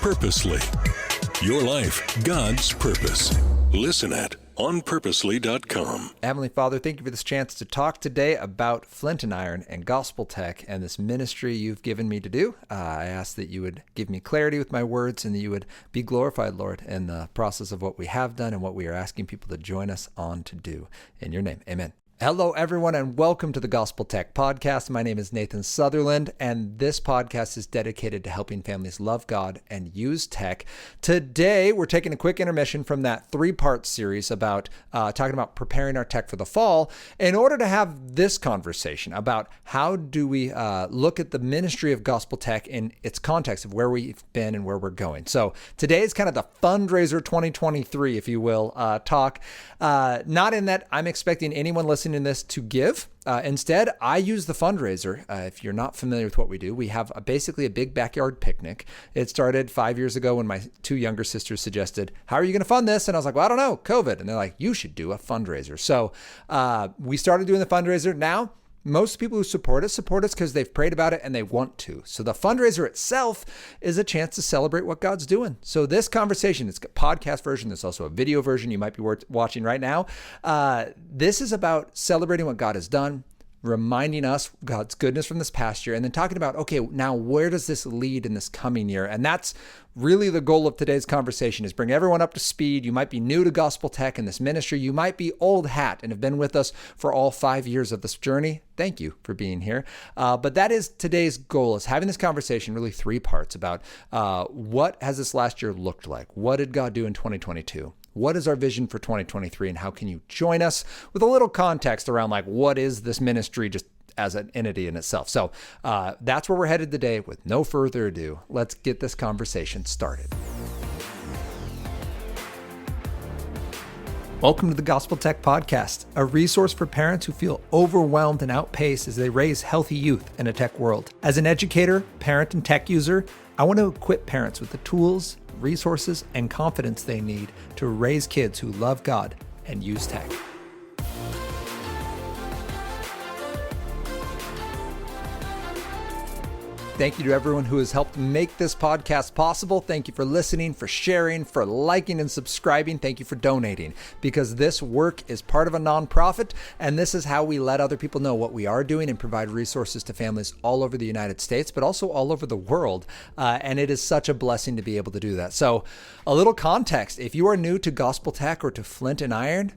Purposely. Your life, God's purpose. Listen at onpurposely.com. Heavenly Father, thank you for this chance to talk today about Flint and Iron and Gospel Tech and this ministry you've given me to do. I ask that you would give me clarity with my words and that you would be glorified, Lord, in the process of what we have done and what we are asking people to join us on to do. In your name, amen. Hello, everyone, and welcome to the Gospel Tech Podcast. My name is Nathan Sutherland, and this podcast is dedicated to helping families love God and use tech. Today, we're taking a quick intermission from that three-part series about talking about preparing our tech for the fall in order to have this conversation about how do we look at the ministry of Gospel Tech in its context of where we've been and where we're going. So today is kind of the fundraiser 2023, if you will, talk. Not in that I'm expecting anyone listening to this to give. Instead, I use the fundraiser. If you're not familiar with what we do, we have basically a big backyard picnic. It started 5 years ago when my two younger sisters suggested, how are you going to fund this? And I was like, well, I don't know, COVID. And they're like, you should do a fundraiser. So we started doing the fundraiser. Now, most people who support us because they've prayed about it and they want to. So the fundraiser itself is a chance to celebrate what God's doing. So this conversation, it's a podcast version. There's also a video version you might be watching right now. This is about celebrating what God has done, reminding us God's goodness from this past year, and then talking about, okay, now where does this lead in this coming year? And that's really the goal of today's conversation, is bring everyone up to speed. You might be new to Gospel Tech and this ministry. You might be old hat and have been with us for all 5 years of this journey. Thank you for being here. But that is today's goal, is having this conversation, really three parts, about what has this last year looked like? What did God do in 2022? What is our vision for 2023, and how can you join us with a little context around like what is this ministry just as an entity in itself? So that's where we're headed today. With no further ado, let's get this conversation started. Welcome to the Gospel Tech Podcast, a resource for parents who feel overwhelmed and outpaced as they raise healthy youth in a tech world. As an educator, parent, and tech user, I want to equip parents with the tools, resources, and confidence they need to raise kids who love God and use tech. Thank you to everyone who has helped make this podcast possible. Thank you for listening, for sharing, for liking and subscribing. Thank you for donating, because this work is part of a nonprofit, and this is how we let other people know what we are doing and provide resources to families all over the United States, but also all over the world. And it is such a blessing to be able to do that. So a little context, if you are new to Gospel Tech or to Flint and Iron,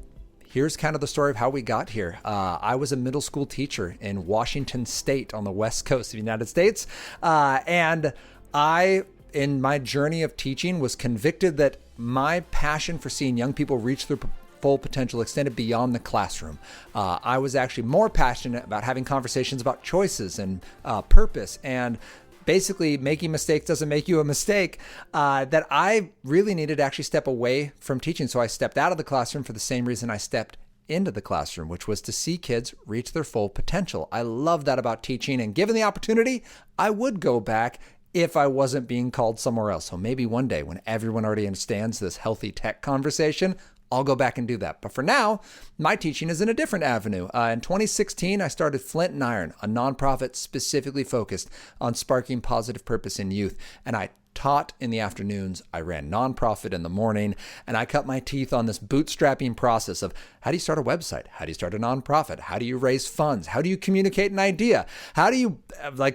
here's kind of the story of how we got here. I was a middle school teacher in Washington State on the West Coast of the United States. And I, in my journey of teaching, was convicted that my passion for seeing young people reach their full potential extended beyond the classroom. I was actually more passionate about having conversations about choices and purpose, and basically making mistakes doesn't make you a mistake, that I really needed to actually step away from teaching. So I stepped out of the classroom for the same reason I stepped into the classroom, which was to see kids reach their full potential. I love that about teaching, and given the opportunity, I would go back if I wasn't being called somewhere else. So maybe one day when everyone already understands this healthy tech conversation, I'll go back and do that. But for now, my teaching is in a different avenue. In 2016, I started Flint and Iron, a nonprofit specifically focused on sparking positive purpose in youth. And I taught in the afternoons. I ran nonprofit in the morning, and I cut my teeth on this bootstrapping process of how do you start a website? How do you start a nonprofit? How do you raise funds? How do you communicate an idea? How do you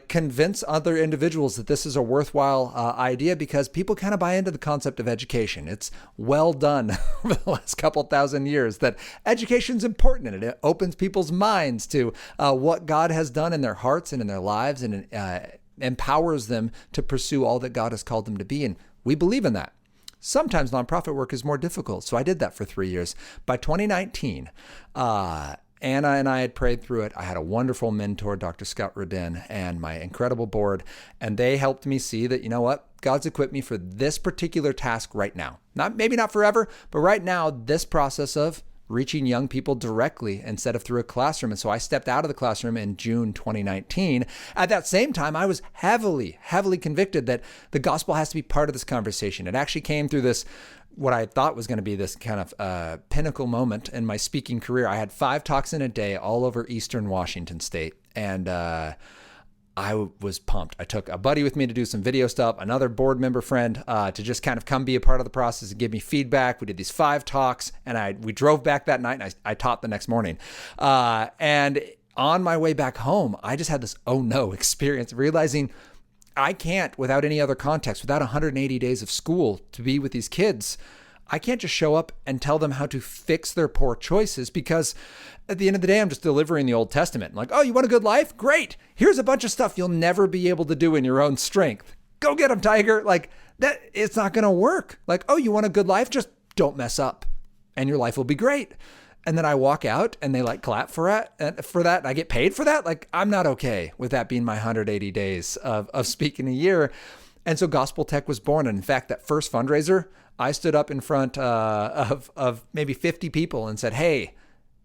convince other individuals that this is a worthwhile idea? Because people kind of buy into the concept of education. It's well done over the last couple thousand years that education is important, and it opens people's minds to what God has done in their hearts and in their lives, and empowers them to pursue all that God has called them to be. And we believe in that. Sometimes nonprofit work is more difficult. So I did that for 3 years. By 2019, Anna and I had prayed through it. I had a wonderful mentor, Dr. Scott Rodin, and my incredible board. And they helped me see that, you know what? God's equipped me for this particular task right now. Maybe not forever, but right now, this process of reaching young people directly instead of through a classroom. And so I stepped out of the classroom in June 2019. At that same time, I was heavily convicted that the gospel has to be part of this conversation. It actually came through this, what I thought was going to be this kind of pinnacle moment in my speaking career. I had 5 talks in a day all over Eastern Washington State. And I was pumped. I took a buddy with me to do some video stuff, another board member friend to just kind of come be a part of the process and give me feedback. We did these 5 talks, and we drove back that night, and I taught the next morning. And on my way back home, I just had this oh no experience, realizing I can't, without any other context, without 180 days of school to be with these kids, I can't just show up and tell them how to fix their poor choices, because at the end of the day, I'm just delivering the Old Testament. I'm like, oh, you want a good life? Great. Here's a bunch of stuff you'll never be able to do in your own strength. Go get them, tiger. Like that, it's not going to work. Like, oh, you want a good life? Just don't mess up and your life will be great. And then I walk out and they like clap for that. And I get paid for that. Like, I'm not okay with that being my 180 days of speaking a year. And so Gospel Tech was born. And in fact, that first fundraiser, I stood up in front of maybe 50 people and said, hey,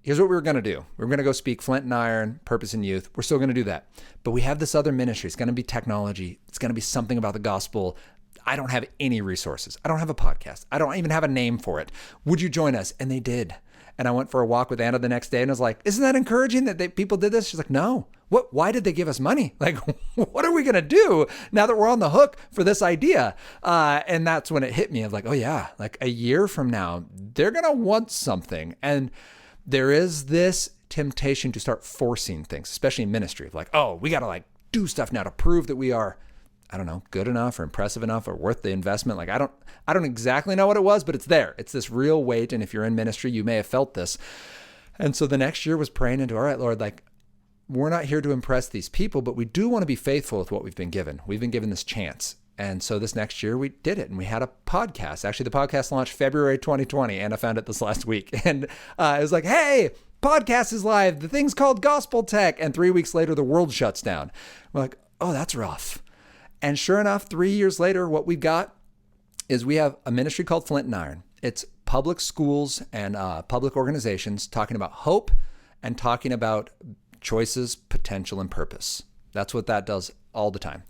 here's what we were going to do. We were going to go speak Flint and Iron, Purpose and Youth. We're still going to do that. But we have this other ministry. It's going to be technology. It's going to be something about the gospel. I don't have any resources. I don't have a podcast. I don't even have a name for it. Would you join us? And they did. And I went for a walk with Anna the next day and I was like, isn't that encouraging that people did this? She's like, no. Why did they give us money? Like, what are we going to do now that we're on the hook for this idea? And that's when it hit me of like, oh yeah, like a year from now, they're going to want something. And there is this temptation to start forcing things, especially in ministry, of like, oh, we got to like do stuff now to prove that we are, I don't know, good enough or impressive enough or worth the investment. Like, I don't exactly know what it was, but it's there. It's this real weight. And if you're in ministry, you may have felt this. And so the next year was praying into, all right, Lord, like, we're not here to impress these people, but we do want to be faithful with what we've been given. We've been given this chance. And so this next year we did it and we had a podcast. Actually, the podcast launched February 2020 and I found it this last week. And it was like, hey, podcast is live. The thing's called Gospel Tech. And 3 weeks later, the world shuts down. We're like, oh, that's rough. And sure enough, 3 years later, what we've got is we have a ministry called Flint and Iron. It's public schools and public organizations talking about hope and talking about choices, potential, and purpose. That's what that does all the time.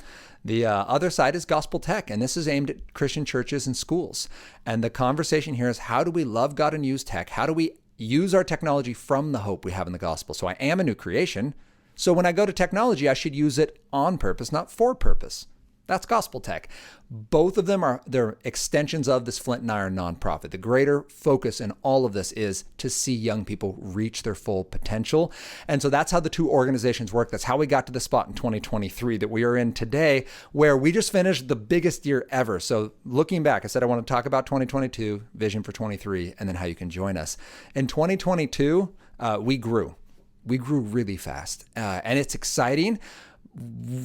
The other side is Gospel Tech, and this is aimed at Christian churches and schools. And the conversation here is, how do we love God and use tech? How do we use our technology from the hope we have in the gospel? So I am a new creation. So when I go to technology, I should use it on purpose, not for purpose. That's Gospel Tech. Both of them they're extensions of this Flint and Iron nonprofit. The greater focus in all of this is to see young people reach their full potential. And so that's how the two organizations work. That's how we got to the spot in 2023 that we are in today, where we just finished the biggest year ever. So looking back, I said I want to talk about 2022, vision for 23, and then how you can join us. In 2022, we grew. We grew really fast, and it's exciting.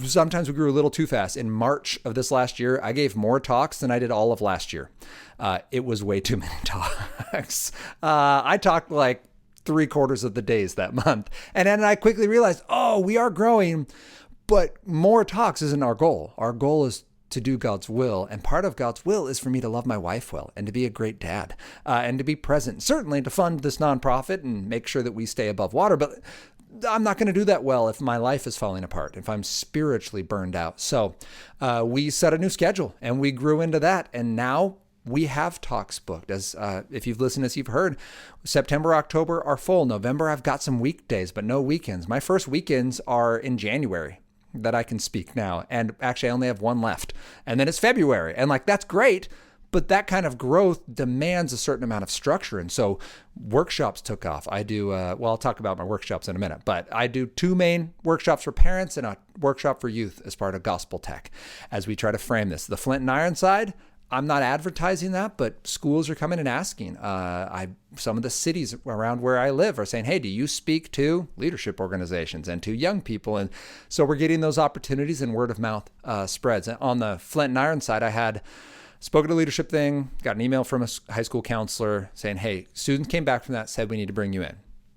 Sometimes we grew a little too fast. In March of this last year, I gave more talks than I did all of last year. It was way too many talks. I talked like 3/4 of the days that month. And then I quickly realized, oh, we are growing, but more talks isn't our goal. Our goal is to do God's will. And part of God's will is for me to love my wife well and to be a great dad and to be present, certainly to fund this nonprofit and make sure that we stay above water. But I'm not going to do that well if my life is falling apart, if I'm spiritually burned out. So we set a new schedule and we grew into that. And now we have talks booked. As if you've listened to this, you've heard September, October are full. November, I've got some weekdays, but no weekends. My first weekends are in January that I can speak now. And actually, I only have one left. And then it's February. And like, that's great. But that kind of growth demands a certain amount of structure. And so workshops took off. I do, I'll talk about my workshops in a minute, but I do 2 main workshops for parents and a workshop for youth as part of Gospel Tech as we try to frame this. The Flint and Iron side, I'm not advertising that, but schools are coming and asking. Some of the cities around where I live are saying, hey, do you speak to leadership organizations and to young people? And so we're getting those opportunities and word of mouth spreads. And on the Flint and Iron side, I had spoke at a leadership thing, got an email from a high school counselor saying, hey, students came back from that, said we need to bring you in.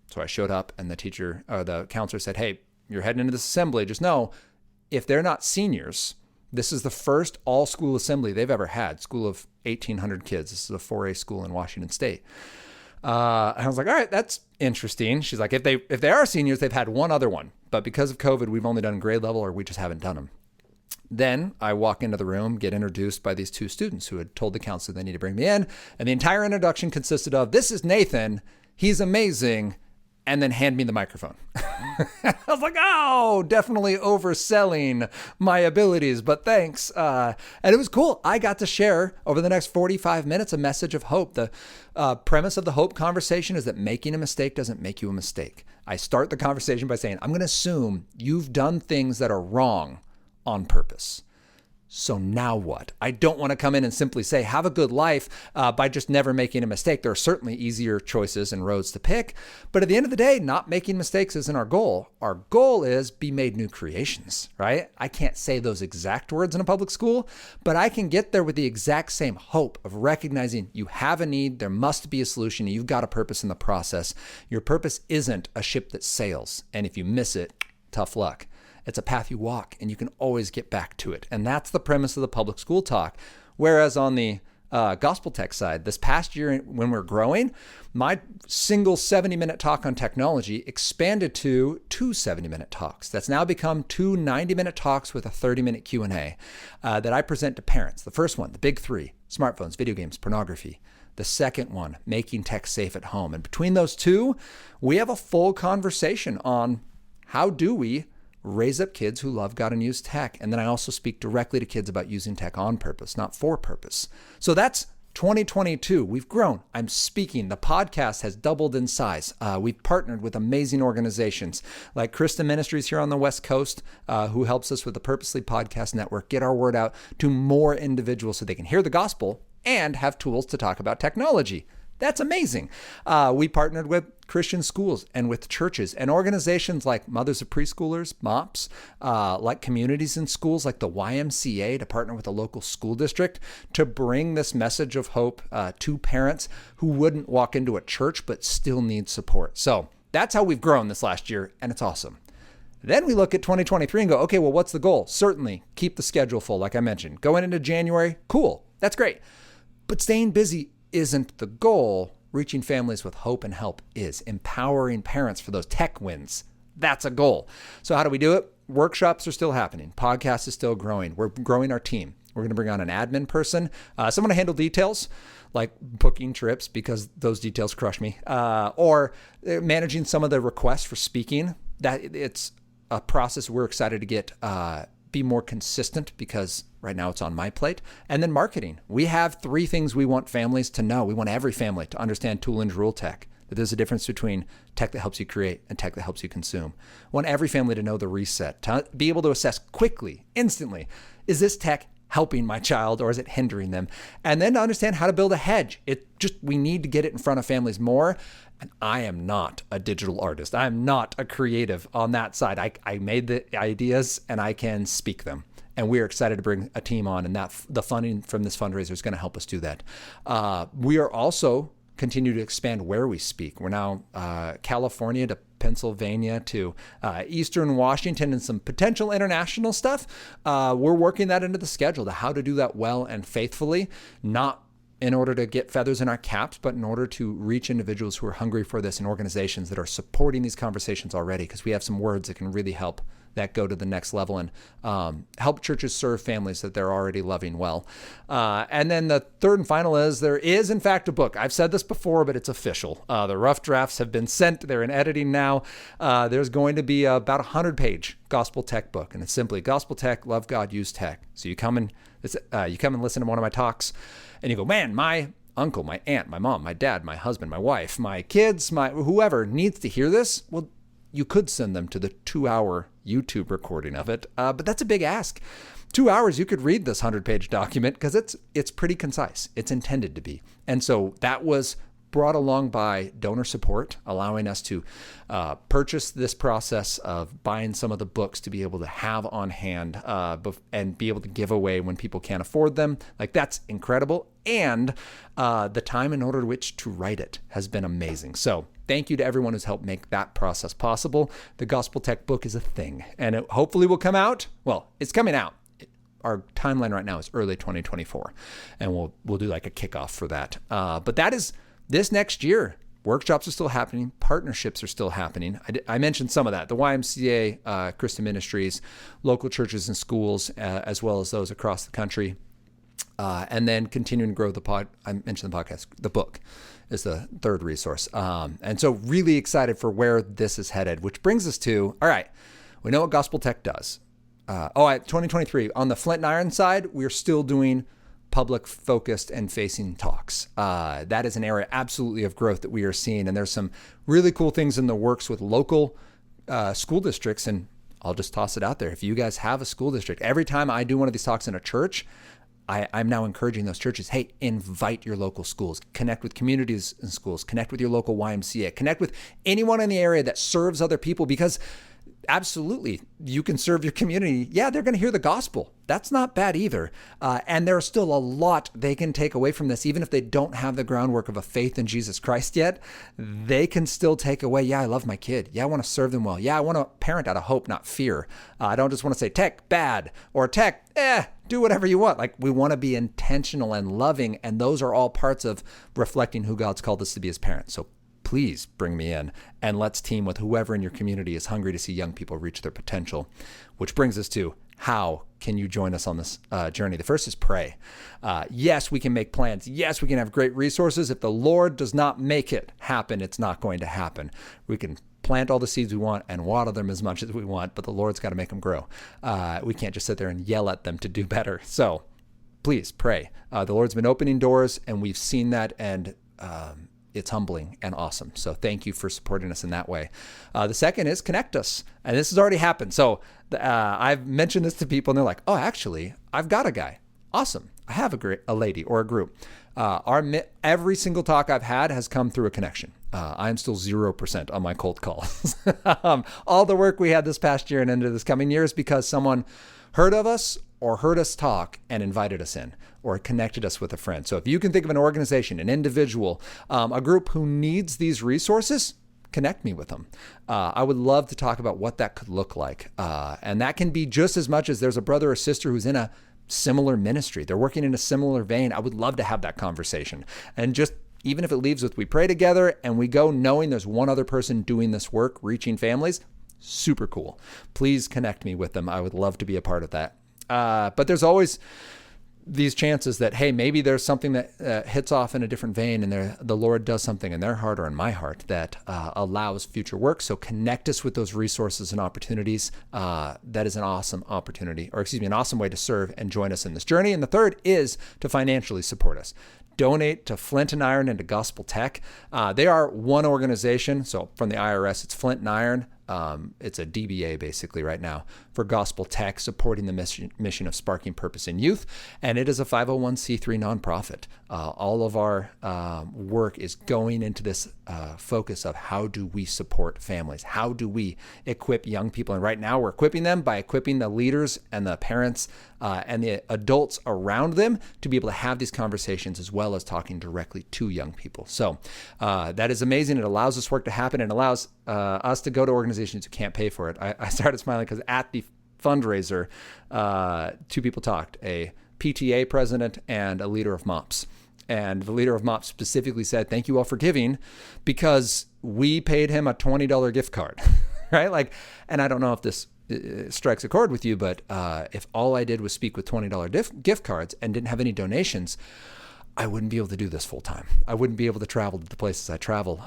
So I showed up and the counselor said, hey, you're heading into this assembly. Just know, if they're not seniors, this is the first all school assembly they've ever had, school of 1,800 kids. This is a 4A school in Washington State. And I was like, all right, that's interesting. She's like, if they are seniors, they've had one other one, but because of COVID, we've only done grade level or we just haven't done them. Then I walk into the room, get introduced by these 2 students who had told the counselor they need to bring me in. And the entire introduction consisted of, this is Nathan. He's amazing. and then hand me the microphone. I was like, oh, definitely overselling my abilities, but thanks. And it was cool. I got to share over the next 45 minutes a message of hope. The premise of the hope conversation is that making a mistake doesn't make you a mistake. I start the conversation by saying, I'm going to assume you've done things that are wrong on purpose. So now what? I don't want to come in and simply say, have a good life by just never making a mistake. There are certainly easier choices and roads to pick. But at the end of the day, not making mistakes isn't our goal. Our goal is be made new creations, right? I can't say those exact words in a public school, but I can get there with the exact same hope of recognizing you have a need, there must be a solution, and you've got a purpose in the process. Your purpose isn't a ship that sails, and if you miss it, tough luck. It's a path you walk, and you can always get back to it. And that's the premise of the public school talk. Whereas on the gospel tech side, this past year when we're growing, my single 70-minute talk on technology expanded to 2 70-minute talks. That's now become 2 90-minute talks with a 30-minute Q&A that I present to parents. The first one, the big 3, smartphones, video games, pornography. The second one, making tech safe at home. And between those two, we have a full conversation on how do we raise up kids who love God and use tech. And then I also speak directly to kids about using tech on purpose, not for purpose. So that's 2022. We've grown. I'm speaking. The podcast has doubled in size. We've partnered with amazing organizations like Christian Ministries here on the West Coast, who helps us with the Purposely Podcast Network, get our word out to more individuals so they can hear the gospel and have tools to talk about technology. That's amazing. We partnered with Christian schools and with churches and organizations like Mothers of Preschoolers, MOPS, like communities in schools like the YMCA to partner with a local school district to bring this message of hope to parents who wouldn't walk into a church but still need support. So that's how we've grown this last year, and it's awesome. Then we look at 2023 and go, okay, well, what's the goal? Certainly keep the schedule full, like I mentioned. Going into January, cool, that's great. But staying busy isn't the goal. Reaching families with hope and help is. Empowering parents for those tech wins. That's a goal. So how do we do it? Workshops are still happening. Podcast is still growing. We're growing our team. We're going to bring on an admin person, someone to handle details like booking trips because those details crush me, or managing some of the requests for speaking. That it's a process we're excited to get be more consistent because right now it's on my plate. And then marketing. We have 3 things we want families to know. We want every family to understand tool and rule tech, that there's a difference between tech that helps you create and tech that helps you consume. We want every family to know the reset, to be able to assess quickly, instantly, is this tech helping my child or is it hindering them? And then to understand how to build a hedge. We need to get it in front of families more. And I am not a digital artist. I am not a creative on that side. I made the ideas and I can speak them. And we're excited to bring a team on, and that the funding from this fundraiser is going to help us do that. We are also continue to expand where we speak. We're now California to Pennsylvania to Eastern Washington and some potential international stuff. We're working that into the schedule to how to do that well and faithfully, not in order to get feathers in our caps, but in order to reach individuals who are hungry for this and organizations that are supporting these conversations already, because we have some words that can really help that go to the next level and help churches serve families that they're already loving well. And then the third and final is there is, in fact, a book. I've said this before, but it's official. The rough drafts have been sent. They're in editing now. There's going to be about 100-page gospel tech book, and it's simply Gospel Tech, Love God, Use Tech. So you come and listen to one of my talks, and you go, man, my uncle, my aunt, my mom, my dad, my husband, my wife, my kids, my whoever needs to hear this. Well, you could send them to the 2-hour YouTube recording of it, but that's a big ask. 2 hours, you could read this 100-page document because it's pretty concise. It's intended to be. And so that was brought along by donor support, allowing us to purchase this process of buying some of the books to be able to have on hand and be able to give away when people can't afford them. Like, that's incredible. And the time in order to which to write it has been amazing. So thank you to everyone who's helped make that process possible. The Gospel Tech book is a thing, and it hopefully will come out. Well, it's coming out. Our timeline right now is early 2024, and we'll do like a kickoff for that. But that is this next year. Workshops are still happening. Partnerships are still happening. I mentioned some of that. The YMCA, Christian Ministries, local churches and schools, as well as those across the country. And then continuing to grow I mentioned the podcast, the book is the third resource. And so really excited for where this is headed, which brings us to, all right, we know what Gospel Tech does. 2023, on the Flint and Iron side, we're still doing public focused and facing talks. That is an area absolutely of growth that we are seeing. And there's some really cool things in the works with local school districts. And I'll just toss it out there. If you guys have a school district, every time I do one of these talks in a church, I'm now encouraging those churches, hey, invite your local schools, connect with communities and schools, connect with your local YMCA, connect with anyone in the area that serves other people, because absolutely, you can serve your community. Yeah, they're going to hear the gospel. That's not bad either. And there's still a lot they can take away from this. Even if they don't have the groundwork of a faith in Jesus Christ yet, they can still take away, yeah, I love my kid. Yeah, I want to serve them well. Yeah, I want to parent out of hope, not fear. I don't just want to say tech, bad, or tech, do whatever you want. Like, we want to be intentional and loving. And those are all parts of reflecting who God's called us to be as parents. So please bring me in and let's team with whoever in your community is hungry to see young people reach their potential, which brings us to how can you join us on this journey? The first is pray. Yes, we can make plans. Yes, we can have great resources. If the Lord does not make it happen, it's not going to happen. We can plant all the seeds we want and water them as much as we want, but the Lord's got to make them grow. We can't just sit there and yell at them to do better. So please pray. The Lord's been opening doors, and we've seen that, and it's humbling and awesome. So thank you for supporting us in that way. The second is connect us. And this has already happened. So I've mentioned this to people and they're like, oh, actually, I've got a guy. Awesome. I have a lady or a group. Every single talk I've had has come through a connection. I'm still 0% on my cold calls. All the work we had this past year and into this coming year is because someone heard of us or heard us talk and invited us in or connected us with a friend. So if you can think of an organization, an individual, a group who needs these resources, connect me with them. I would love to talk about what that could look like. And that can be just as much as there's a brother or sister who's in a similar ministry. They're working in a similar vein. I would love to have that conversation. And just even if it leaves with we pray together and we go knowing there's one other person doing this work, reaching families, super cool. Please connect me with them. I would love to be a part of that. But there's always these chances that, hey, maybe there's something that hits off in a different vein and the Lord does something in their heart or in my heart that allows future work. So connect us with those resources and opportunities. That is an awesome opportunity, or an awesome way to serve and join us in this journey. And the third is to financially support us. Donate to Flint and Iron and to Gospel Tech. They are one organization. So from the IRS, it's Flint and Iron. It's a DBA basically right now for Gospel Tech, supporting the mission of sparking purpose in youth. And it is a 501c3 nonprofit. All of our work is going into this focus of how do we support families? How do we equip young people? And right now we're equipping them by equipping the leaders and the parents and the adults around them to be able to have these conversations as well as talking directly to young people. So that is amazing. It allows this work to happen and allows us to go to organizations who can't pay for it. I started smiling because at the fundraiser, two people talked, a PTA president and a leader of MOPS. And the leader of MOPS specifically said, thank you all for giving because we paid him a $20 gift card, right? Like, and I don't know if this strikes a chord with you, but if all I did was speak with $20 gift cards and didn't have any donations, I wouldn't be able to do this full time. I wouldn't be able to travel to the places I travel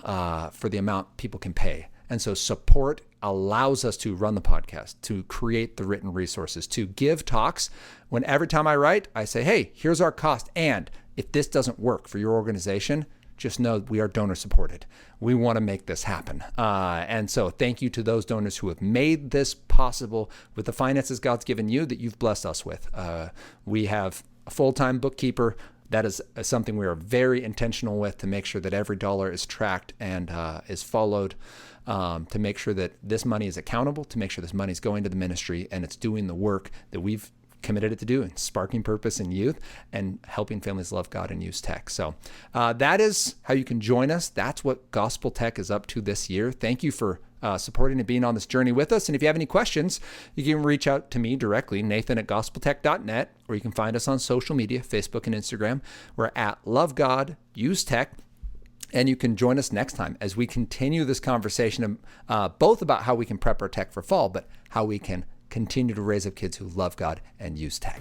for the amount people can pay. And so support allows us to run the podcast, to create the written resources, to give talks. When every time I write, I say, hey, here's our cost. And if this doesn't work for your organization, just know we are donor supported. We want to make this happen. And so thank you to those donors who have made this possible with the finances God's given you that you've blessed us with. We have a full-time bookkeeper. That is something we are very intentional with to make sure that every dollar is tracked and is followed, to make sure that this money is accountable, to make sure this money is going to the ministry and it's doing the work that we've committed it to do, and sparking purpose in youth and helping families love God and use tech. So that is how you can join us. That's what Gospel Tech is up to this year. Thank you for supporting and being on this journey with us. And if you have any questions, you can reach out to me directly, nathan@gospeltech.net, or you can find us on social media, Facebook and Instagram. We're at Love God, Use Tech. And you can join us next time as we continue this conversation, both about how we can prep our tech for fall, but how we can continue to raise up kids who love God and use tech.